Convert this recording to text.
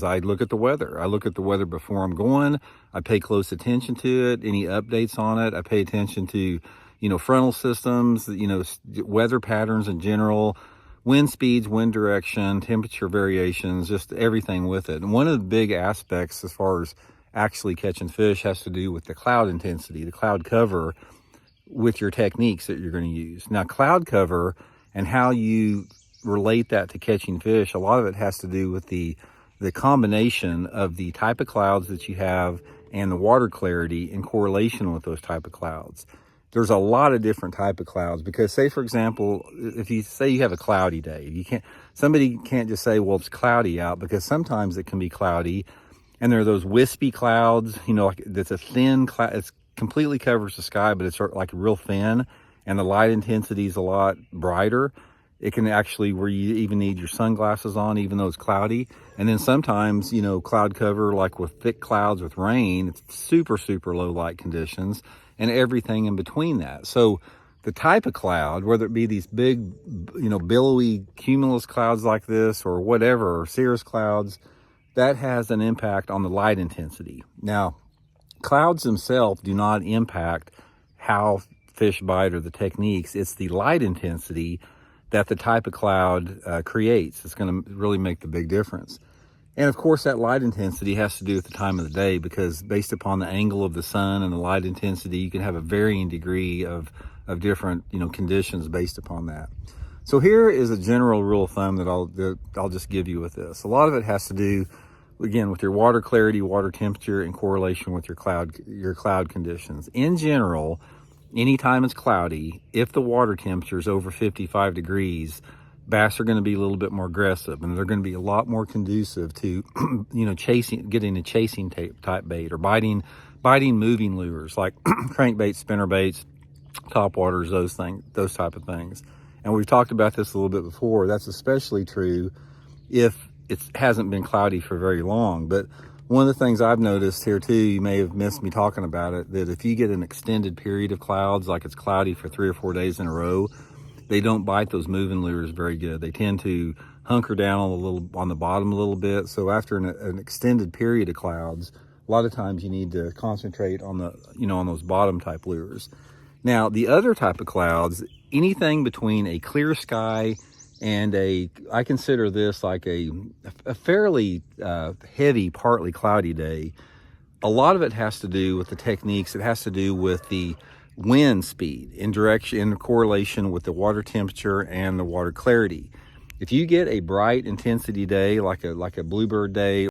is I look at the weather. I look at the weather before I'm going. I pay close attention to it, any updates on it. I pay attention to, frontal systems, weather patterns in general, wind speeds, wind direction, temperature variations, just everything with it. And one of the big aspects as far as actually catching fish has to do with the cloud intensity, the cloud cover with your techniques that you're going to use. Now, cloud cover and how you relate that to catching fish, a lot of it has to do with the combination of the type of clouds that you have and the water clarity in correlation with those type of clouds. There's a lot of different type of clouds because, say for example, if you say you have a cloudy day, somebody can't just say, well, it's cloudy out, because sometimes it can be cloudy and there are those wispy clouds, like that's a thin cloud. It's completely covers the sky, but it's sort of like real thin, and the light intensity is a lot brighter. It can actually, where you even need your sunglasses on, even though it's cloudy. And then sometimes, cloud cover, like with thick clouds with rain, it's super, super low light conditions and everything in between that. So the type of cloud, whether it be these big, billowy cumulus clouds like this or whatever, or cirrus clouds, that has an impact on the light intensity. Now, clouds themselves do not impact how fish bite or the techniques. It's the light intensity that the type of cloud creates. It's going to really make the big difference. And of course, that light intensity has to do with the time of the day, because based upon the angle of the sun and the light intensity, you can have a varying degree of different conditions based upon that. So here is a general rule of thumb that I'll just give you with this. A lot of it has to do, again, with your water clarity, water temperature, in correlation with your cloud conditions. In general, anytime it's cloudy, if the water temperature is over 55 degrees, bass are going to be a little bit more aggressive, and they're going to be a lot more conducive to, getting a chasing type bait, or biting moving lures like crankbaits, spinnerbaits, topwaters, those type of things. And we've talked about this a little bit before. That's especially true if it hasn't been cloudy for very long. But one of the things I've noticed here too, you may have missed me talking about it, that if you get an extended period of clouds, like it's cloudy for 3 or 4 days in a row, they don't bite those moving lures very good. They tend to hunker down on the bottom a little bit. So after an extended period of clouds, a lot of times you need to concentrate on on those bottom type lures. Now, the other type of clouds, anything between a clear sky and I consider this like a fairly heavy, partly cloudy day. A lot of it has to do with the techniques. It has to do with the wind speed in correlation with the water temperature and the water clarity. If you get a bright intensity day, like a bluebird day,